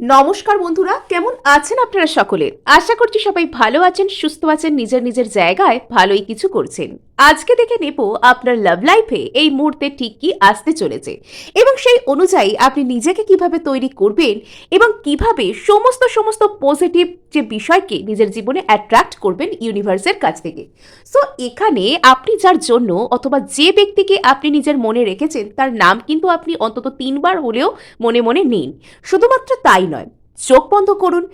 নমস্কার বন্ধুরা, কেমন আছেন আপনারা সকলে? আশা করছি সবাই ভালো আছেন, সুস্থ আছেন, নিজের নিজের জায়গায় ভালোই কিছু করছেন। আজকে দেখে নেব আপনার লাভ লাইফে এই মুহূর্তে ঠিক কি আসতে চলেছে এবং সেই অনুযায়ী আপনি নিজেকে কিভাবে তৈরি করবেন এবং কিভাবে সমস্ত সমস্ত পজিটিভ যে বিষয়কে নিজের জীবনে অ্যাট্রাক্ট করবেন ইউনিভার্সের কাছ থেকে। সো এখানে আপনি যার জন্য অথবা যে ব্যক্তিকে আপনি নিজের মনে রেখেছেন তার নাম কিন্তু আপনি অন্তত 3বার হলেও মনে মনে নিন। শুধুমাত্র তাই নয়, চোখ বন্ধ করুন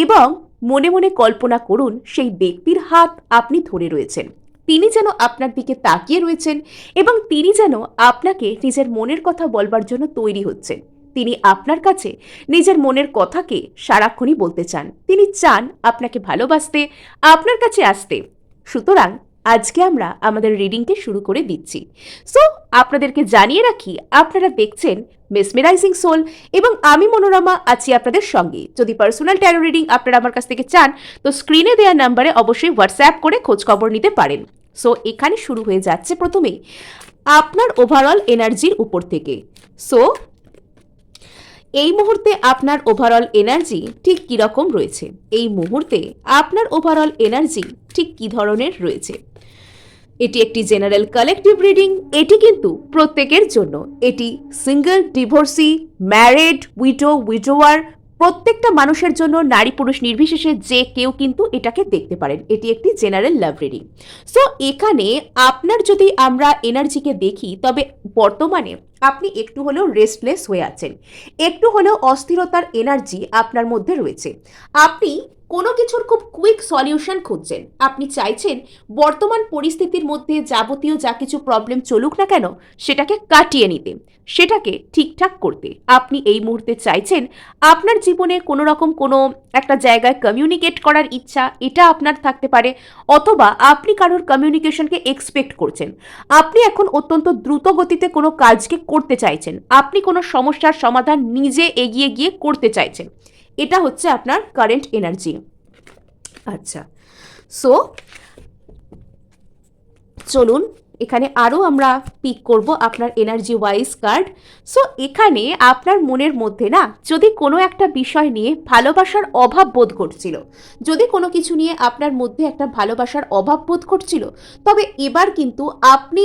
এবং মনে মনে কল্পনা করুন সেই ব্যক্তির হাত আপনি ধরে রয়েছেন। তিনি যেন আপনার দিকে তাকিয়ে রয়েছেন এবং তিনি যেন আপনাকে নিজের মনের কথা বলবার জন্য তৈরি হচ্ছেন। তিনি আপনার কাছে নিজের মনের কথাকে সারাক্ষণই বলতে চান। তিনি চান আপনাকে ভালোবাসতে, আপনার কাছে আসতে। সুতরাং আজকে আমরা আমাদের রিডিংকে শুরু করে দিচ্ছি। সো আপনাদেরকে জানিয়ে রাখি, আপনারা দেখছেন মেসমেরাইজিং সোল এবং আমি মনোরমা আছি আপনাদের সঙ্গে। যদি পার্সোনাল ট্যারো রিডিং আপনারা আমার কাছ থেকে চান তো স্ক্রিনে দেওয়া নাম্বারে অবশ্যই হোয়াটসঅ্যাপ করে খোঁজ খবর নিতে পারেন। সো এখানে শুরু হয়ে যাচ্ছে প্রথমেই আপনার ওভারঅল এনার্জির উপর থেকে। সো এই মুহূর্তে আপনার ওভারঅল এনার্জি ঠিক কীরকম রয়েছে, এই মুহূর্তে আপনার ওভারঅল এনার্জি ঠিক কী ধরনের রয়েছে। এটি একটি জেনারেল কালেকটিভ রিডিং। এটি কিন্তু প্রত্যেকের জন্য, এটি সিঙ্গেল, ডিভোর্সি, ম্যারিড, উইডোয়ার, প্রত্যেকটা মানুষের জন্য, নারী পুরুষ নির্বিশেষে যে কেউ কিন্তু এটাকে দেখতে পারেন। এটি একটি জেনারেল লাভ রিডিং। সো এখানে আপনার যদি আমরা এনার্জিকে দেখি তবে বর্তমানে আপনি একটু হলেও রেস্টলেস হয়ে আছেন, একটু হলেও অস্থিরতার এনার্জি আপনার মধ্যে রয়েছে। আপনি কোনো কিছুর খুব কুইক সলিউশন খুঁজছেন। আপনি চাইছেন বর্তমান পরিস্থিতির মধ্যে যাবতীয় যা কিছু প্রবলেম চলুক না কেন সেটাকে কাটিয়ে নিতে, সেটাকে ঠিকঠাক করতে। আপনি এই মুহূর্তে চাইছেন আপনার জীবনে কোনো রকম কোনো একটা জায়গায় কমিউনিকেট করার ইচ্ছা, এটা আপনার থাকতে পারে, অথবা আপনি কারোর কমিউনিকেশনকে এক্সপেক্ট করছেন। আপনি এখন অত্যন্ত দ্রুত গতিতে কোনো কাজকে করতে চাইছেন, আপনি কোনো সমস্যার সমাধান নিজে এগিয়ে গিয়ে করতে চাইছেন। এটা হচ্ছে আপনার কারেন্ট এনার্জি। আচ্ছা, সো চলুন এখানে আরও আমরা পিক করব আপনার এনার্জি ওয়াইজ কার্ড। সো এখানে আপনার মনের মধ্যে না যদি কোনো একটা বিষয় নিয়ে ভালোবাসার অভাব বোধ করছিল, যদি কোনো কিছু নিয়ে আপনার মধ্যে একটা ভালোবাসার অভাব বোধ করছিল, তবে এবার কিন্তু আপনি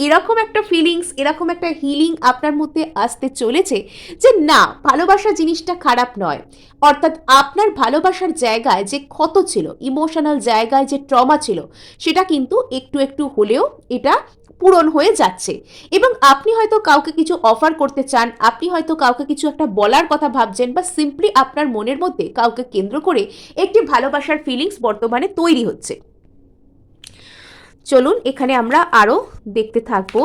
এরকম একটা ফিলিংস, এরকম একটা হিলিং আপনার মধ্যে আসতে চলেছে যে না, ভালোবাসা জিনিসটা খারাপ নয়। অর্থাৎ আপনার ভালোবাসার জায়গায় যে ক্ষত ছিল, ইমোশনাল জায়গায় যে ট্রমা ছিল, সেটা কিন্তু একটু একটু হলেও এটা পূরণ হয়ে যাচ্ছে। এবং আপনি হয়তো কাউকে কিছু অফার করতে চান, আপনি হয়তো কাউকে কিছু একটা বলার কথা ভাবছেন, বা সিম্পলি আপনার মনের মধ্যে কাউকে কেন্দ্র করে একটি ভালোবাসার ফিলিংস বর্তমানে তৈরি হচ্ছে। চলুন এখানে আমরা আরও দেখতে থাকবো।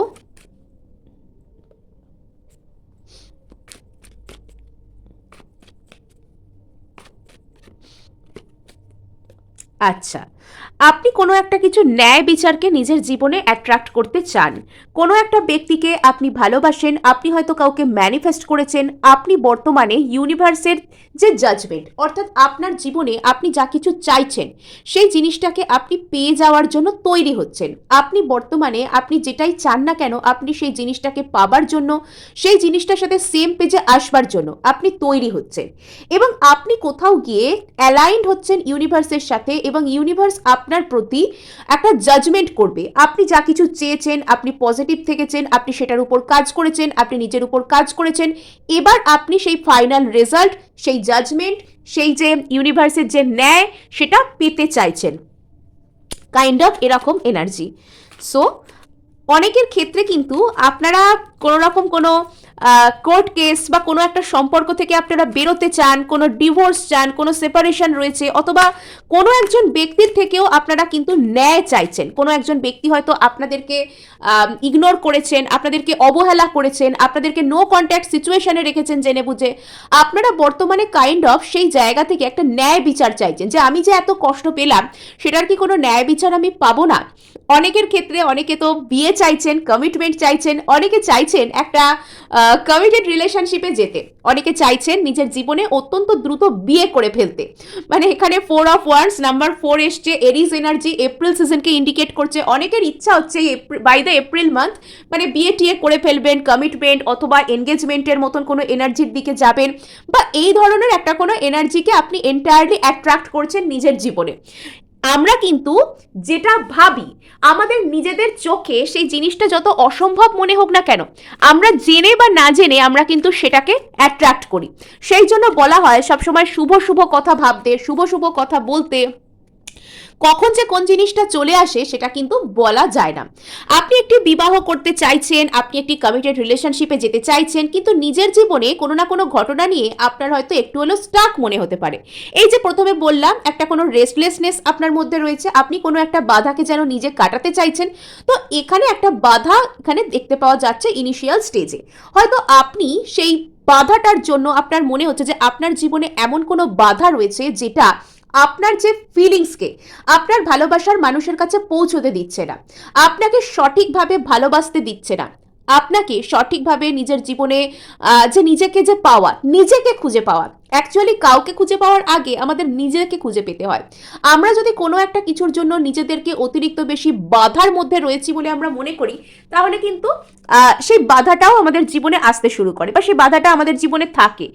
আচ্ছা, আপনি কোনো একটা কিছু ন্যায় বিচারকে নিজের জীবনে অ্যাট্রাক্ট করতে চান, কোনো একটা ব্যক্তিকে আপনি ভালোবাসেন, আপনি হয়তো কাউকে ম্যানিফেস্ট করেছেন। আপনি বর্তমানে ইউনিভার্সের যে জাজমেন্ট, অর্থাৎ আপনার জীবনে আপনি যা কিছু চাইছেন সেই জিনিসটাকে আপনি পেয়ে যাওয়ার জন্য তৈরি হচ্ছেন। আপনি বর্তমানে আপনি যেটাই চান না কেন, আপনি সেই জিনিসটাকে পাবার জন্য, সেই জিনিসটার সাথে সেম পেজে আসবার জন্য আপনি তৈরি হচ্ছেন। এবং আপনি কোথাও গিয়ে অ্যালাইন্ড হচ্ছেন ইউনিভার্সের সাথে, এবং ইউনিভার্স আপনার প্রতি একটা জাজমেন্ট করবে। আপনি যা কিছু চেয়েছেন, আপনি পজিটিভ থেকেছেন, আপনি সেটার উপর কাজ করেছেন, আপনি নিজের উপর কাজ করেছেন। এবার আপনি সেই ফাইনাল রেজাল্ট, সেই জাজমেন্ট, সেই যে ইউনিভার্সের যে ন্যায়, সেটা পেতে চাইছেন। কাইন্ড অফ এরকম এনার্জি। সো অনেকের ক্ষেত্রে কিন্তু আপনারা কোনো রকম কোনো কোর্ট কেস বা কোনো একটা সম্পর্ক থেকে আপনারা বেরোতে চান, কোনো ডিভোর্স চান, কোনো সেপারেশন রয়েছে, অথবা কোনো একজন ব্যক্তির থেকেও আপনারা কিন্তু ন্যায় চাইছেন। কোনো একজন ব্যক্তি হয়তো আপনাদেরকে ইগনোর করেছেন, আপনাদেরকে অবহেলা করেছেন, আপনাদেরকে নো কন্ট্যাক্ট সিচুয়েশনে রেখেছেন জেনে বুঝে। আপনারা বর্তমানে কাইন্ড অফ সেই জায়গা থেকে একটা ন্যায় বিচার চাইছেন, যে আমি যে এত কষ্ট পেলাম সেটার কি কোনো ন্যায় বিচার আমি পাবো না। অনেকের ক্ষেত্রে অনেকে তো বিয়ে চাইছেন, কমিটমেন্ট চাইছেন, অনেকে চাইছেন চাইছেন একটা কমিটেড রিলেশনশিপে যেতে, অনেকে চাইছেন নিজের জীবনে অত্যন্ত দ্রুত বিয়ে করে ফেলতে। মানে এখানে 4 নাম্বার 4 এসছে, এরিজ এনার্জি এপ্রিল সিজনকে ইন্ডিকেট করছে। অনেকের ইচ্ছা হচ্ছে বাই দ্য এপ্রিল মান্থ মানে বিয়ে টিয়ে করে ফেলবেন, কমিটমেন্ট অথবা এনগেজমেন্টের মতন কোনো এনার্জির দিকে যাবেন, বা এই ধরনের একটা কোনো এনার্জিকে আপনি এন্টায়ারলি অ্যাট্রাক্ট করছেন নিজের জীবনে। আমরা কিন্তু যেটা ভাবি আমাদের নিজেদের চোখে সেই জিনিসটা যত অসম্ভব মনে হোক না কেন, আমরা জেনে বা না জেনে আমরা কিন্তু সেটাকে অ্যাট্রাক্ট করি। সেই জন্য বলা হয় সবসময় শুভ শুভ কথা ভাবতে, শুভ শুভ কথা বলতে। কখন যে কোন জিনিসটা চলে আসে সেটা কিন্তু বলা যায় না। আপনি একটি বিবাহ করতে চাইছেন, আপনি একটি কমিটেড রিলেশনশিপে যেতে চাইছেন, কিন্তু নিজের জীবনে কোনো না কোনো ঘটনা নিয়ে আপনার হয়তো একটু হলেও স্টাক মনে হতে পারে। এই যে প্রথমে বললাম একটা কোনো রেস্টলেসনেস আপনার মধ্যে রয়েছে, আপনি কোনো একটা বাধাকে যেন নিজে কাটাতে চাইছেন। তো এখানে একটা বাধা এখানে দেখতে পাওয়া যাচ্ছে ইনিশিয়াল স্টেজে। হয়তো আপনি সেই বাধাটার জন্য আপনার মনে হচ্ছে যে আপনার জীবনে এমন কোনো বাধা রয়েছে যেটা আপনার যে ফিলিংসকে আপনার ভালোবাসার মানুষের কাছে পৌঁছতে দিচ্ছে না, আপনাকে সঠিকভাবে ভালোবাসতে দিচ্ছে না, আপনাকে সঠিকভাবে নিজের জীবনে যে নিজেকে যে পাওয়া, নিজেকে খুঁজে পাওয়া। অ্যাকচুয়ালি কাউকে খুঁজে পাওয়ার আগে আমাদের নিজেকে খুঁজে পেতে হয়। আমরা যদি কোনো একটা কিছুর জন্য নিজেদেরকে অতিরিক্ত বেশি বাধার মধ্যে রয়েছি বলে আমরা মনে করি, তাহলে কিন্তু সেই বাধাটাও আমাদের জীবনে আসতে শুরু করে বা সেই বাধাটা আমাদের জীবনে থাকে।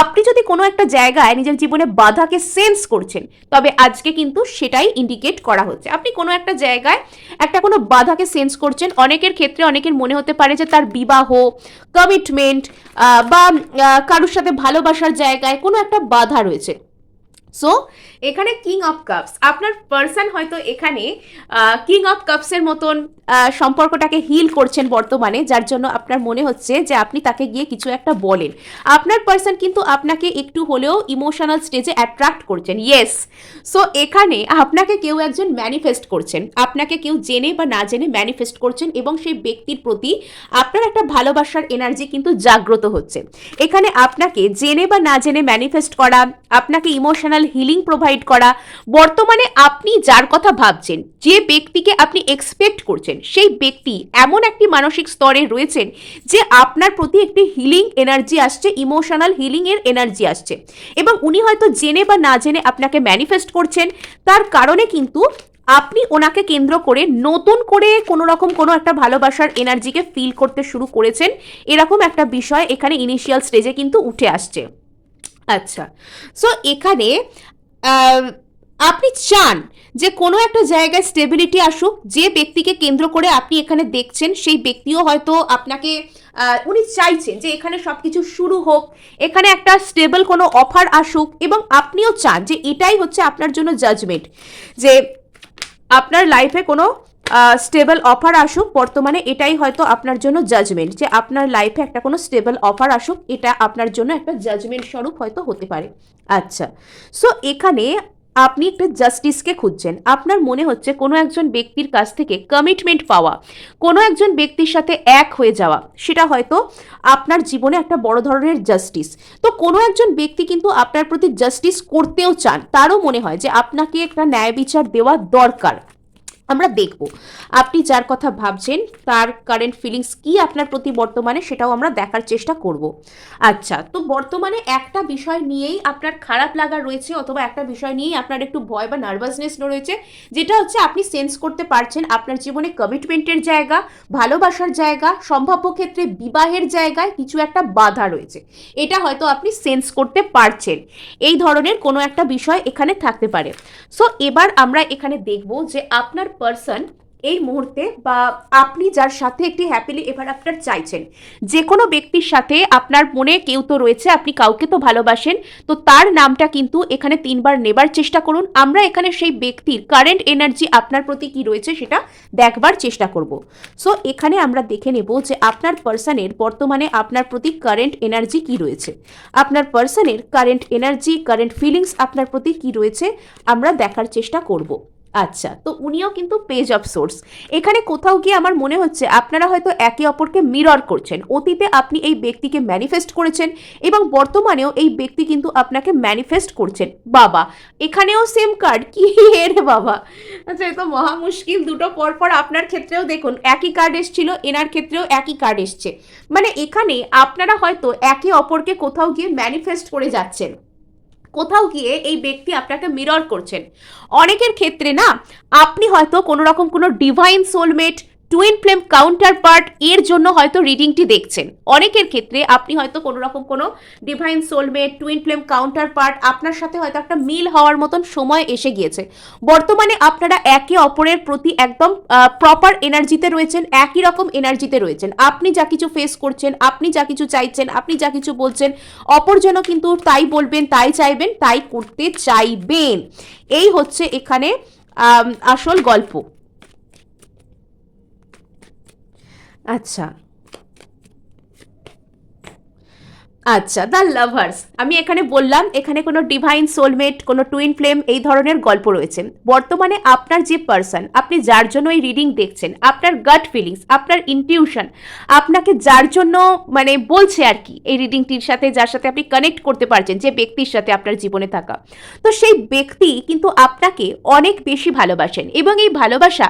আপনি যদি কোনো একটা জায়গায় নিজের জীবনে বাধাকে সেন্স করছেন, তবে আজকে কিন্তু সেটাই ইন্ডিকেট করা হচ্ছে। আপনি কোনো একটা জায়গায় একটা কোনো বাধাকে সেন্স করছেন। অনেকের ক্ষেত্রে অনেকের মনে হতে পারে যে তার বিবাহ, কমিটমেন্ট বা কারোর সাথে ভালোবাসার জায়গায় কোনো একটা বাধা রয়েছে। সো এখানে কিং অফ কাপস, আপনার পার্সন হয়তো এখানে কিং অফ কাপসের মতন সম্পর্কটাকে হিল করছেন বর্তমানে, যার জন্য আপনার মনে হচ্ছে যে আপনি তাকে গিয়ে কিছু একটা বলেন। আপনার পার্সন কিন্তু আপনাকে একটু হলেও ইমোশনাল স্টেজে অ্যাট্রাক্ট করছেন। ইয়েস, সো এখানে আপনাকে কেউ একজন ম্যানিফেস্ট করছেন, আপনাকে কেউ জেনে বা না জেনে ম্যানিফেস্ট করছেন, এবং সেই ব্যক্তির প্রতি আপনার একটা ভালোবাসার এনার্জি কিন্তু জাগ্রত হচ্ছে। এখানে আপনাকে জেনে বা না জেনে ম্যানিফেস্ট করা, আপনাকে ইমোশনাল হিলিং প্রোভাইড করা। বর্তমানে আপনি যার কথা ভাবছেন, যে ব্যক্তিকে আপনি এক্সপেক্ট করছেন, সেই ব্যক্তি এমন একটি মানসিক স্তরে রয়েছেন যে আপনার প্রতি একটি হিলিং এনার্জি আসছে, ইমোশনাল হিলিং এর এনার্জি আসছে, এবং উনি হয়তো জেনে বা না জেনে আপনাকে ম্যানিফেস্ট করছেন। তার কারণে কিন্তু আপনি ওনাকে কেন্দ্র করে নতুন করে কোনো রকম কোনো একটা ভালোবাসার এনার্জিকে ফিল করতে শুরু করেছেন, এরকম একটা বিষয় এখানে ইনিশিয়াল স্টেজে কিন্তু উঠে আসছে। আচ্ছা, সো এখানে আপনি চান যে কোনো একটা জায়গায় স্টেবিলিটি আসুক। যে ব্যক্তিকে কেন্দ্র করে আপনি এখানে দেখছেন, সেই ব্যক্তিও হয়তো আপনাকে উনি চাইছেন যে এখানে সব কিছু শুরু হোক, এখানে একটা স্টেবল কোনো অফার আসুক, এবং আপনিও চান যে এটাই হচ্ছে আপনার জন্য জাজমেন্ট, যে আপনার লাইফে কোনো স্টেবল অফার আসুক। বর্তমানে এটাই হয়তো আপনার জন্য জাজমেন্ট, যে আপনার লাইফে একটা কোনো স্টেবল অফার আসুক, এটা আপনার জন্য একটা জাজমেন্ট স্বরূপ হয়তো হতে পারে। আচ্ছা, সো এখানে আপনি একটা জাস্টিসকে খুঁজছেন। আপনার মনে হচ্ছে কোনো একজন ব্যক্তির কাছ থেকে কমিটমেন্ট পাওয়া, কোনো একজন ব্যক্তির সাথে এক হয়ে যাওয়া, সেটা হয়তো আপনার জীবনে একটা বড় ধরনের জাস্টিস। তো কোনো একজন ব্যক্তি কিন্তু আপনার প্রতি জাস্টিস করতেও চান, তারও মনে হয় যে আপনাকে একটা ন্যায় বিচার দেওয়া দরকার। আমরা দেখব আপনি যার কথা ভাবছেন তার কারেন্ট ফিলিংস কি আপনার প্রতি বর্তমানে, সেটাও আমরা দেখার চেষ্টা করব। আচ্ছা, তো বর্তমানে একটা বিষয় নিয়েই আপনার খারাপ লাগা রয়েছে, অথবা একটা বিষয় নিয়েই আপনার একটু ভয় বা নার্ভাসনেস রয়েছে, যেটা হচ্ছে আপনি সেন্স করতে পারছেন আপনার জীবনে কমিটমেন্টের জায়গা, ভালোবাসার জায়গা, সম্ভাব্য ক্ষেত্রে বিবাহের জায়গায় কিছু একটা বাধা রয়েছে। এটা হয়তো আপনি সেন্স করতে পারছেন। এই ধরনের কোনো একটা বিষয় এখানে থাকতে পারে। সো এবার আমরা এখানে দেখব যে আপনার পার্সন এই মুহূর্তে, বা আপনি যার সাথে একটি হ্যাপিলি এভার আফটার চাইছেন, যে কোনো ব্যক্তির সাথে আপনার মনে কেউ তো রয়েছে, আপনি কাউকে তো ভালোবাসেন, তো তার নামটা কিন্তু এখানে 3 বার নেবার চেষ্টা করুন। আমরা এখানে সেই ব্যক্তির কারেন্ট এনার্জি আপনার প্রতি কি রয়েছে সেটা দেখবার চেষ্টা করব। সো এখানে আমরা দেখে নেব যে আপনার পার্সনের বর্তমানে আপনার প্রতি কারেন্ট এনার্জি কি রয়েছে, আপনার পার্সনের কারেন্ট এনার্জি, কারেন্ট ফিলিংস আপনার প্রতি কি রয়েছে আমরা দেখার চেষ্টা করব। আচ্ছা, তো উনিও কিন্তু পেজ অফ সোর্স। এখানে কোথাও গিয়ে আমার মনে হচ্ছে আপনারা হয়তো একে অপরকে মিরর করছেন। অতীতে আপনি এই ব্যক্তিকে ম্যানিফেস্ট করেছেন এবং বর্তমানেও এই ব্যক্তি কিন্তু আপনাকে ম্যানিফেস্ট করছেন। বাবা, এখানেও সেম কার্ড, কি রে বাবা! আচ্ছা, এ তো মহা মুশকিল। দুটো পরপর আপনার ক্ষেত্রেও দেখুন একই কার্ড এসছিল, এনার ক্ষেত্রেও একই কার্ড এসছে। মানে এখানে আপনারা হয়তো একে অপরকে কোথাও গিয়ে ম্যানিফেস্ট করে যাচ্ছেন, কোথাও গিয়ে এই ব্যক্তি আপনাকে মিরর করছেন। অনেকের ক্ষেত্রে না, আপনি হয়তো কোনো রকম কোনো divine soulmate, twin flame counter part এর জন্য হয়তো রিডিংটি দেখছেন। অনেকের ক্ষেত্রে আপনি হয়তো কোনো রকম কোনো divine soulmate, twin flame counter part আপনার সাথে হয়তো একটা মিল হওয়ার মতন সময় এসে গিয়েছে। বর্তমানে আপনারা একে অপরের প্রতি একদম প্রপার এনার্জিতে রয়েছেন, একই রকম এনার্জিতে রয়েছেন। আপনি যা কিছু ফেস করছেন, আপনি যা কিছু চাইছেন, আপনি যা কিছু বলছেন, অপরজনও কিন্তু তাই বলবেন, তাই চাইবেন, তাই করতে চাইবেন। এই হচ্ছে এখানে আসল গল্প। আচ্ছা, আচ্ছা, দ্য লাভার্স। আমি এখানে বললাম এখানে কোনো ডিভাইন সোলমেট, কোনো টুইন ফ্লেম এই ধরনের গল্প রয়েছে। বর্তমানে আপনার যে পার্সন, আপনি যার জন্য এই রিডিং দেখছেন, আপনার গাট ফিলিংস, আপনার ইনটিউশন আপনাকে যার জন্য মানে বলছে আর কি, এই রিডিংটির সাথে যার সাথে আপনি কানেক্ট করতে পারছেন, যে ব্যক্তির সাথে আপনার জীবনে থাকা, তো সেই ব্যক্তি কিন্তু আপনাকে অনেক বেশি ভালোবাসেন এবং এই ভালোবাসা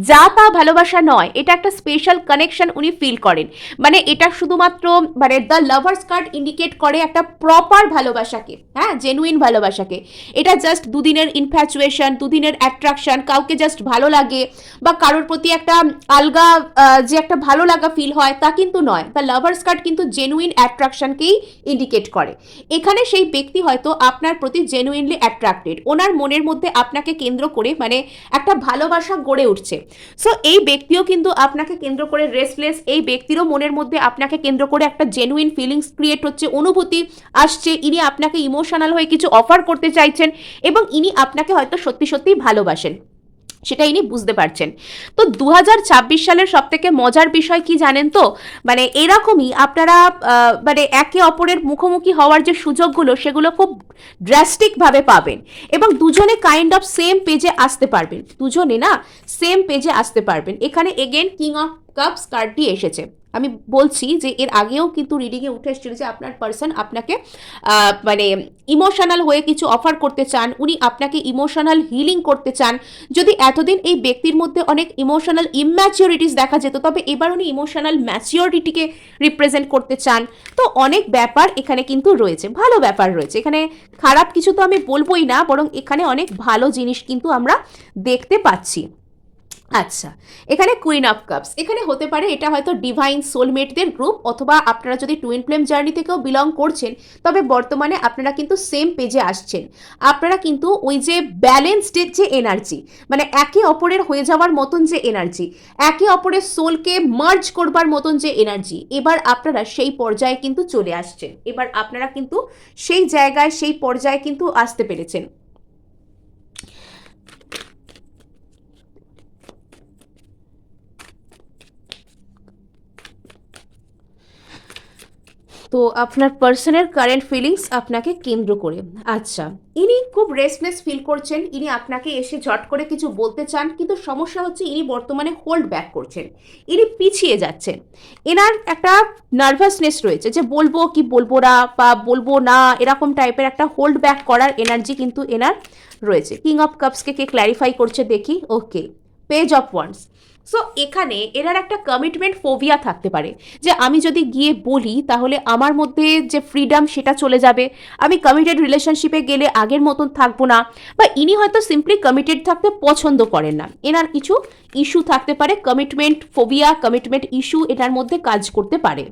যা তা ভালোবাসা নয়, এটা একটা স্পেশাল কানেকশন উনি ফিল করেন। মানে এটা শুধুমাত্র মানে দ্য লাভার্স কার্ড ইন্ডিকেট করে একটা প্রপার ভালোবাসাকে, হ্যাঁ, জেনুইন ভালোবাসাকে। এটা জাস্ট দুদিনের ইনফ্যাচুয়েশন, দুদিনের অ্যাট্রাকশন, কাউকে জাস্ট ভালো লাগে বা কারোর প্রতি একটা আলগা যে একটা ভালো লাগা ফিল হয়, তা কিন্তু নয়। দ্য লাভার্স কার্ড কিন্তু জেনুইন অ্যাট্রাকশনকেই ইন্ডিকেট করে। এখানে সেই ব্যক্তি হয়তো আপনার প্রতি জেনুইনলি অ্যাট্রাক্টেড, ওনার মনের মধ্যে আপনাকে কেন্দ্র করে মানে একটা ভালোবাসা গড়ে উঠছে। সো এই ব্যক্তিও কিন্তু আপনাকে কেন্দ্র করে রেস্টলেস, এই ব্যক্তিরও মনের মধ্যে আপনাকে কেন্দ্র করে একটা জেনুইন ফিলিংস ক্রিয়েট হচ্ছে, অনুভূতি আসছে। ইনি আপনাকে ইমোশনাল হয়ে কিছু অফার করতে চাইছেন এবং ইনি আপনাকে হয়তো সত্যি সত্যিই ভালোবাসেন, সেটা ইনি বুঝতে পারছেন। তো 2026 সালের সব থেকে মজার বিষয় কি জানেন তো, মানে এরকমই আপনারা মানে একে অপরের মুখোমুখি হওয়ার যে সুযোগগুলো, সেগুলো খুব ড্রাস্টিকভাবে পাবেন এবং দুজনে কাইন্ড অফ সেম পেজে আসতে পারবেন, দুজনে না সেম পেজে আসতে পারবেন। এখানে এগেন কিং অফ কাপস কার্ডটি এসেছে। আমি বলছি যে এর আগেও কিন্তু রিডিংয়ে উঠে এসেছিল যে আপনার পার্সন আপনাকে মানে ইমোশনাল হয়ে কিছু অফার করতে চান, উনি আপনাকে ইমোশনাল হিলিং করতে চান। যদি এতদিন এই ব্যক্তির মধ্যে অনেক ইমোশনাল ইম্যাচিওরিটিস দেখা যেত, তবে এবার উনি ইমোশনাল ম্যাচিওরিটিকে রিপ্রেজেন্ট করতে চান। তো অনেক ব্যাপার এখানে কিন্তু রয়েছে, ভালো ব্যাপার রয়েছে এখানে, খারাপ কিছু তো আমি বলবোই না, বরং এখানে অনেক ভালো জিনিস কিন্তু আমরা দেখতে পাচ্ছি। আচ্ছা, এখানে কুইন অফ কাপস, এখানে হতে পারে এটা হয়তো ডিভাইন সোলমেটদের গ্রুপ, অথবা আপনারা যদি টুইন ফ্লেম জার্নি থেকেও বিলং করছেন, তবে বর্তমানে আপনারা কিন্তু সেম পেজে আসছেন। আপনারা কিন্তু ওই যে ব্যালেন্সড যে এনার্জি, মানে একে অপরের হয়ে যাওয়ার মতন যে এনার্জি, একে অপরের সোলকে মার্জ করবার মতন যে এনার্জি, এবার আপনারা সেই পর্যায়ে কিন্তু চলে আসছেন। এবার আপনারা কিন্তু সেই জায়গায়, সেই পর্যায়ে কিন্তু আসতে পেরেছেন। তো আপনার পার্সনের কারেন্ট ফিলিংস আপনাকে কেন্দ্র করে, আচ্ছা, ইনি খুব রেস্টলেস ফিল করছেন, ইনি আপনাকে এসে ঝট করে কিছু বলতে চান, কিন্তু সমস্যা হচ্ছে ইনি বর্তমানে হোল্ড ব্যাক করছেন, ইনি পিছিয়ে যাচ্ছেন। এনার একটা নার্ভাসনেস রয়েছে যে বলবো কি বলবো না, বা বলবো না, এরকম টাইপের একটা হোল্ড ব্যাক করার এনার্জি কিন্তু এনার রয়েছে। কিং অফ কাপসকে কে ক্ল্যারিফাই করছে দেখি। ওকে, পেজ অফ ওয়ান্স। সো এখানে এনার একটা কমিটমেন্ট ফোবিয়া থাকতে পারে, যে আমি যদি গিয়ে বলি তাহলে আমার মধ্যে যে ফ্রিডম সেটা চলে যাবে, আমি কমিটেড রিলেশনশিপে গেলে আগের মতন থাকবো না, বা ইনি হয়তো সিম্পলি কমিটেড থাকতে পছন্দ করেন না। এনার কিছু ইস্যু থাকতে পারে, কমিটমেন্ট ফোবিয়া, কমিটমেন্ট ইস্যু এটার মধ্যে কাজ করতে পারে,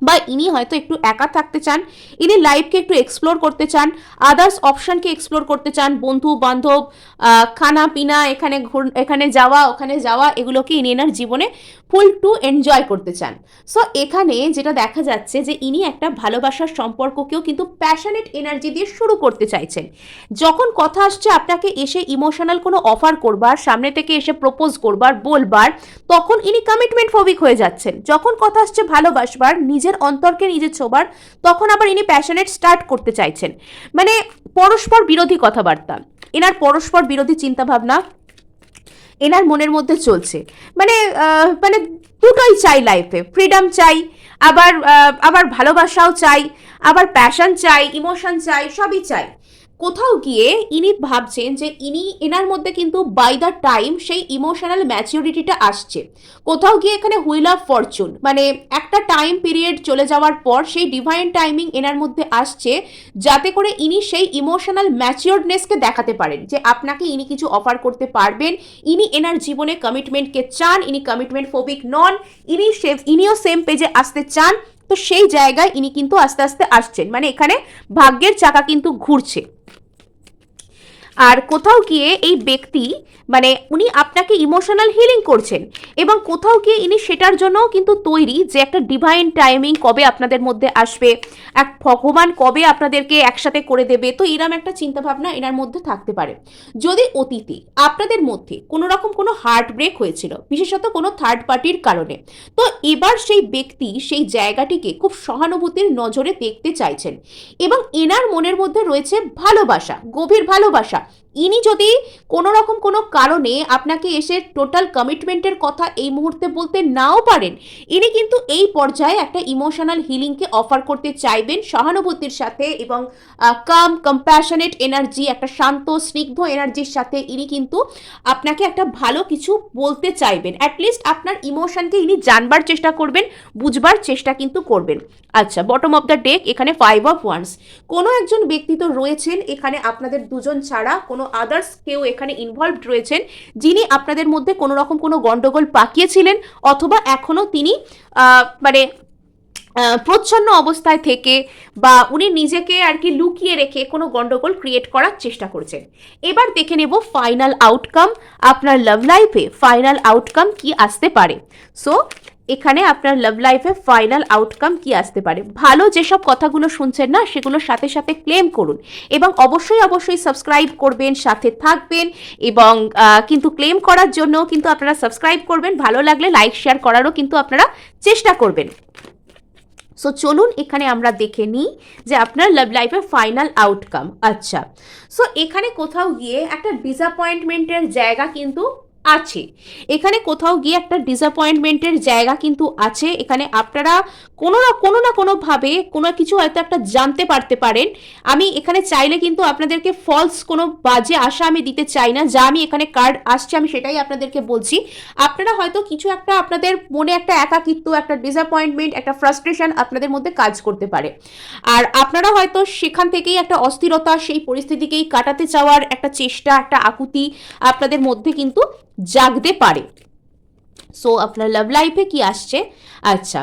বা ইনি হয়তো একটু একা থাকতে চান, ইনি লাইফকে একটু এক্সপ্লোর করতে চান, আদার্স অপশনকে এক্সপ্লোর করতে চান, বন্ধু বান্ধব, খানা পিনা, এখানে যাওয়া ওখানে যাওয়া, এগুলোকে ইনি এনার জীবনে ফুল টু এনজয় করতে চান। সো এখানে যেটা দেখা যাচ্ছে যে ইনি একটা ভালোবাসার সম্পর্ককেও কিন্তু প্যাশনেট এনার্জি দিয়ে শুরু করতে চাইছেন। যখন কথা আসছে আপনাকে এসে ইমোশনাল কোনো অফার করবার, সামনে থেকে এসে প্রপোজ করবার, বলবার, তখন ইনি কমিটমেন্ট ফোবিক হয়ে যাচ্ছেন। যখন কথা আসছে ভালোবাসবার, নিজের অন্তরকে নিজে ছোবার, তখন আবার ইনি প্যাশনেট স্টার্ট করতে চাইছেন। মানে পরস্পর বিরোধী কথাবার্তা। এনার পরস্পর বিরোধী চিন্তাভাবনা এনার মনের মধ্যে চলছে। মানে মানে দুটোই চাই লাইফে, ফ্রিডম চাই, আবার ভালোবাসাও চাই, আবার প্যাশন চাই, ইমোশন চাই, সবই চাই। কোথাও গিয়ে ইনি ভাবছেন যে এনার মধ্যে কিন্তু বাই দ্য টাইম সেই ইমোশনাল ম্যাচিউরিটিটা আসছে। কোথাও গিয়ে এখানে হুইল অফ ফরচুন, মানে একটা টাইম পিরিয়ড চলে যাওয়ার পর সেই ডিভাইন টাইমিং এনার মধ্যে আসছে, যাতে করে ইনি সেই ইমোশনাল ম্যাচিওরনেসকে দেখাতে পারেন যে আপনাকে ইনি কিছু অফার করতে পারবেন। ইনি এনার জীবনে কমিটমেন্টকে চান, ইনি কমিটমেন্ট ফোবিক নন, ইনিও সেম পেজে আসতে চান। তো সেই জায়গায় ইনি কিন্তু আস্তে আস্তে আসছেন, মানে এখানে ভাগ্যের চাকা কিন্তু ঘুরছে। আর কোথাও গিয়ে এই ব্যক্তি মানে উনি আপনাকে ইমোশনাল হিলিং করছেন, এবং কোথাও গিয়ে ইনি সেটার জন্যও কিন্তু তৈরি যে একটা ডিভাইন টাইমিং কবে আপনাদের মধ্যে আসবে, এক ভগবান কবে আপনাদেরকে একসাথে করে দেবে। তো এরম একটা চিন্তাভাবনা এনার মধ্যে থাকতে পারে। যদি অতীতে আপনাদের মধ্যে কোনো রকম কোনো হার্ট ব্রেক হয়েছিল, বিশেষত কোনো থার্ড পার্টির কারণে, তো এবার সেই ব্যক্তি সেই জায়গাটিকে খুব সহানুভূতির নজরে দেখতে চাইছেন, এবং এনার মনের মধ্যে রয়েছে ভালোবাসা, গভীর ভালোবাসা। ইনি যদি কোনো রকম কোনো কারণে আপনাকে এসে টোটাল কমিটমেন্টের কথা এই মুহূর্তে বলতে নাও পারেন, ইনি কিন্তু এই পর্যায়ে একটা ইমোশনাল হিলিংকে অফার করতে চাইবেন সহানুভূতির সাথে, এবং কাম কম্প্যাশনেট এনার্জি, একটা শান্ত স্নিগ্ধ এনার্জির সাথে ইনি কিন্তু আপনাকে একটা ভালো কিছু বলতে চাইবেন। অ্যাটলিস্ট আপনার ইমোশনকে ইনি জানবার চেষ্টা করবেন, বুঝবার চেষ্টা কিন্তু করবেন। আচ্ছা, বটম অফ দ্য ডেক এখানে 5 অফ ওয়ান্স। কোনো একজন ব্যক্তি তো রয়েছেন এখানে আপনাদের দুজন ছাড়া, কোনো আদার্স কেউ এখানে ইনভলভড রয়েছেন, যিনি আপনাদের মধ্যে কোনো রকম কোনো গন্ডগোল পাকিয়েছিলেন, অথবা এখনো তিনি মানে প্রচ্ছন্ন অবস্থায় থেকে বা উনি নিজেকে আর কি লুকিয়ে রেখে কোনো গন্ডগোল ক্রিয়েট করার চেষ্টা করছেন। এবার দেখে নেব ফাইনাল আউটকাম, আপনার লাভ লাইফে ফাইনাল আউটকাম কি আসতে পারে। সো এখানে আপনার লাভ লাইফে ফাইনাল আউটকাম কি আসতে পারে। ভালো যেসব কথাগুলো শুনছেন না, সেগুলোর সাথে সাথে ক্লেম করুন, এবং অবশ্যই অবশ্যই সাবস্ক্রাইব করবেন, সাথে থাকবেন, এবং কিন্তু ক্লেম করার জন্য কিন্তু আপনারা সাবস্ক্রাইব করবেন, ভালো লাগলে লাইক শেয়ার করারও কিন্তু আপনারা চেষ্টা করবেন। সো চলুন এখানে আমরা দেখে নিই যে আপনার লাভ লাইফের ফাইনাল আউটকাম। আচ্ছা, সো এখানে কোথাও গিয়ে একটা ডিসঅ্যাপয়েন্টমেন্টের জায়গা কিন্তু আছে, এখানে কোথাও গিয়ে একটা ডিসঅ্যাপয়েন্টমেন্টের জায়গা কিন্তু আছে। এখানে আপনারা কোনো না কোনোভাবে কোনো কিছু হয়তো একটা জানতে পারতে পারেন। আমি এখানে চাইলে কিন্তু আপনাদেরকে ফলস কোনো বাজে আশা আমি দিতে চাই না, যা আমি এখানে কার্ড আসছে আমি সেটাই আপনাদেরকে বলছি। আপনারা হয়তো কিছু একটা আপনাদের মনে একটা একাকিত্ব, একটা ডিসঅ্যাপয়েন্টমেন্ট, একটা ফ্রাস্ট্রেশন আপনাদের মধ্যে কাজ করতে পারে, আর আপনারা হয়তো সেখান থেকেই একটা অস্থিরতা, সেই পরিস্থিতিকেই কাটাতে চাওয়ার একটা চেষ্টা, একটা আকুতি আপনাদের মধ্যে কিন্তু জাগতে পারে। সো আপনার লাভ লাইফে কি আসছে? আচ্ছা,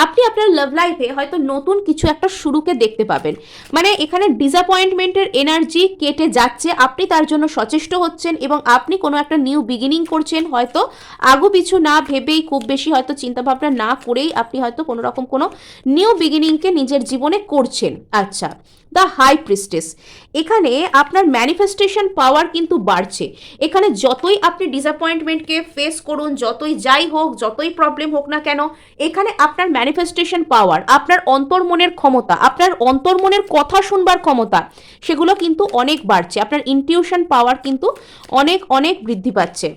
আপনি আপনার লাভ লাইফে হয়তো নতুন কিছু একটা শুরুকে দেখতে পাবেন, মানে এখানে ডিসঅ্যাপয়েন্টমেন্টের এনার্জি কেটে যাচ্ছে, আপনি তার জন্য সচেষ্ট হচ্ছেন, এবং আপনি কোনো একটা নিউ বিগিনিং করছেন, হয়তো আগু পিছু না ভেবেই, খুব বেশি হয়তো চিন্তাভাবনা না করেই আপনি হয়তো কোনো রকম কোনো নিউ বিগিনিংকে নিজের জীবনে করছেন। আচ্ছা, দ্য হাই প্রিস্টেস, এখানে আপনার ম্যানিফেস্টেশন পাওয়ার কিন্তু বাড়ছে। এখানে যতই আপনি ডিসঅ্যাপয়েন্টমেন্টকে ফেস করুন, যতই যাই হোক, যতই প্রবলেম হোক না কেন, এখানে আপনার ম্যানিফেস্টেশন পাওয়ার, আপনার অন্তর্মনের ক্ষমতা, আপনার অন্তর্মনের কথা শুনবার ক্ষমতা, সেগুলো কিন্তু অনেক বাড়ছে। আপনার ইনটিউশন পাওয়ার কিন্তু অনেক অনেক বৃদ্ধি পাচ্ছে।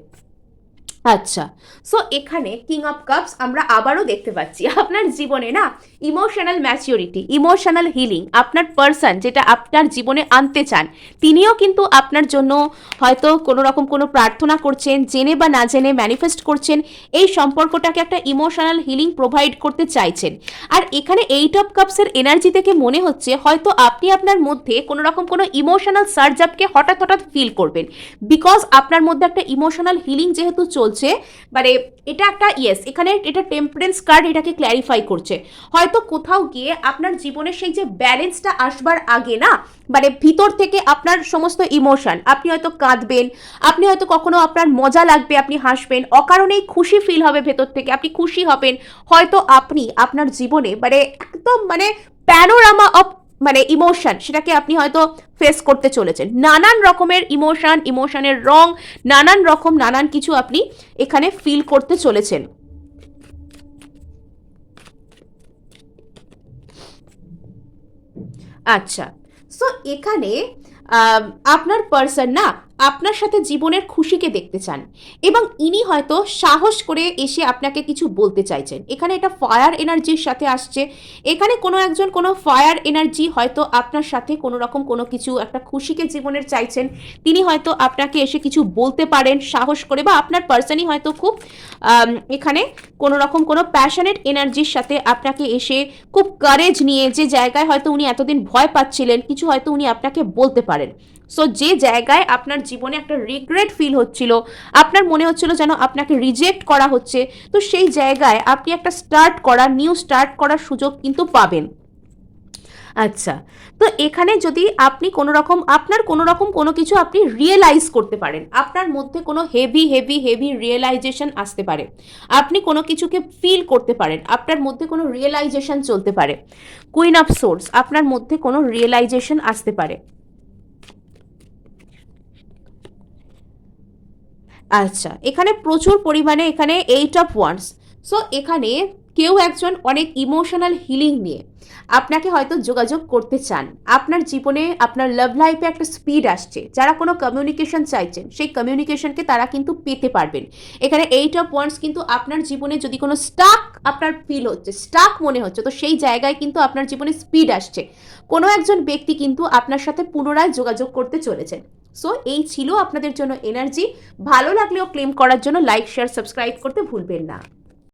আচ্ছা, সো এখানে কিং অফ কাপস আমরা আবারও দেখতে পাচ্ছি আপনার জীবনে না ইমোশনাল ম্যাচিউরিটি, ইমোশনাল হিলিং, আপনার পার্সন যেটা আপনার জীবনে আনতে চান, তিনিও কিন্তু আপনার জন্য হয়তো কোনো রকম কোনো প্রার্থনা করছেন, জেনে বা না জেনে ম্যানিফেস্ট করছেন, এই সম্পর্কটাকে একটা ইমোশনাল হিলিং প্রোভাইড করতে চাইছেন। আর এখানে এইট অফ কাপসের এনার্জি থেকে মনে হচ্ছে হয়তো আপনি আপনার মধ্যে কোনো রকম কোনো ইমোশনাল সার্জ আপকে হঠাৎ হঠাৎ ফিল করবেন, বিকজ আপনার মধ্যে একটা ইমোশনাল হিলিং যেহেতু চলছে, মানে এটা একটা এখানে এটা টেম্পারেন্স কার্ড এটাকে ক্ল্যারিফাই করছে। হয়তো কোথাও গিয়ে আপনার জীবনের সেই যে ব্যালেন্সটা আসবার আগে না, মানে ভিতর থেকে আপনার সমস্ত ইমোশন, আপনি হয়তো কাঁদবেন, আপনি হয়তো কখনো আপনার মজা লাগবে, আপনি হাসবেন, অকারণেই খুশি ফিল হবে ভেতর থেকে, আপনি খুশি হবেন, হয়তো আপনি আপনার জীবনে মানে একদম মানে প্যানোরামা অফ মানে ইমোশন, সেটাকে আপনি হয়তো ফেস করতে চলেছেন। নানান রকমের ইমোশনের রং, নানান কিছু আপনি এখানে ফিল করতে চলেছেন। আচ্ছা, সো এখানে আপনার পার্সন না আপনার সাথে জীবনের খুশিকে দেখতে চান এবং ইনি হয়তো সাহস করে এসে আপনাকে কিছু বলতে চাইছেন। এখানে এটা ফায়ার এনার্জির সাথে আসছে। এখানে কোনো একজন কোনো ফায়ার এনার্জি হয়তো আপনার সাথে কোনো রকম কোনো কিছু একটা খুশিকে জীবনের চাইছেন। তিনি হয়তো আপনাকে এসে কিছু বলতে পারেন সাহস করে, বা আপনার পার্সনই হয়তো খুব এখানে কোনো রকম কোনো প্যাশনেট এনার্জির সাথে আপনাকে এসে খুব কারেজ নিয়ে, যে জায়গায় হয়তো উনি এতদিন ভয় পাচ্ছিলেন, কিছু হয়তো উনি আপনাকে বলতে পারেন। সো যে জায়গায় আপনার জীবনে একটা রিগ্রেট ফিল হচ্ছিল, আপনার মনে হচ্ছিল যেন আপনাকে রিজেক্ট করা হচ্ছে, তো সেই জায়গায় আপনি একটা নিউ স্টার্ট করার সুযোগ কিন্তু পাবেন। আচ্ছা, তো এখানে যদি আপনি কোনো রকম আপনার কোনো রকম কোনো কিছু আপনি রিয়েলাইজ করতে পারেন, আপনার মধ্যে কোনো হেভি হেভি হেভি রিয়েলাইজেশন আসতে পারে, আপনি কোনো কিছুকে ফিল করতে পারেন, আপনার মধ্যে কোনো রিয়েলাইজেশন চলতে পারে। কুইন অফ সোর্স, আপনার মধ্যে কোনো রিয়েলাইজেশন আসতে পারে। আচ্ছা, এখানে প্রচুর পরিমাণে এখানে 8 অফ ওয়ান্ডস। সো এখানে কেউ একজন অনেক ইমোশনাল হিলিং নিয়ে আপনাকে হয়তো যোগাযোগ করতে চান। আপনার জীবনে আপনার লাভ লাইফে একটা স্পিড আসছে, যারা কোনো কমিউনিকেশন চাইছেন সেই কমিউনিকেশনকে তারা কিন্তু পেতে পারবেন। এখানে 8 অফ ওয়ান্ডস কিন্তু আপনার জীবনে যদি কোনো স্টাক আপনার ফিল হচ্ছে, স্টাক মনে হচ্ছে, তো সেই জায়গায় কিন্তু আপনার জীবনে স্পিড আসছে। কোনো একজন ব্যক্তি কিন্তু আপনার সাথে পুনরায় যোগাযোগ করতে চলেছেন। সো এই ছিল আপনাদের জন্য এনার্জি। ভালো লাগলেও ক্লেম করার জন্য লাইক, শেয়ার, সাবস্ক্রাইব করতে ভুলবেন না।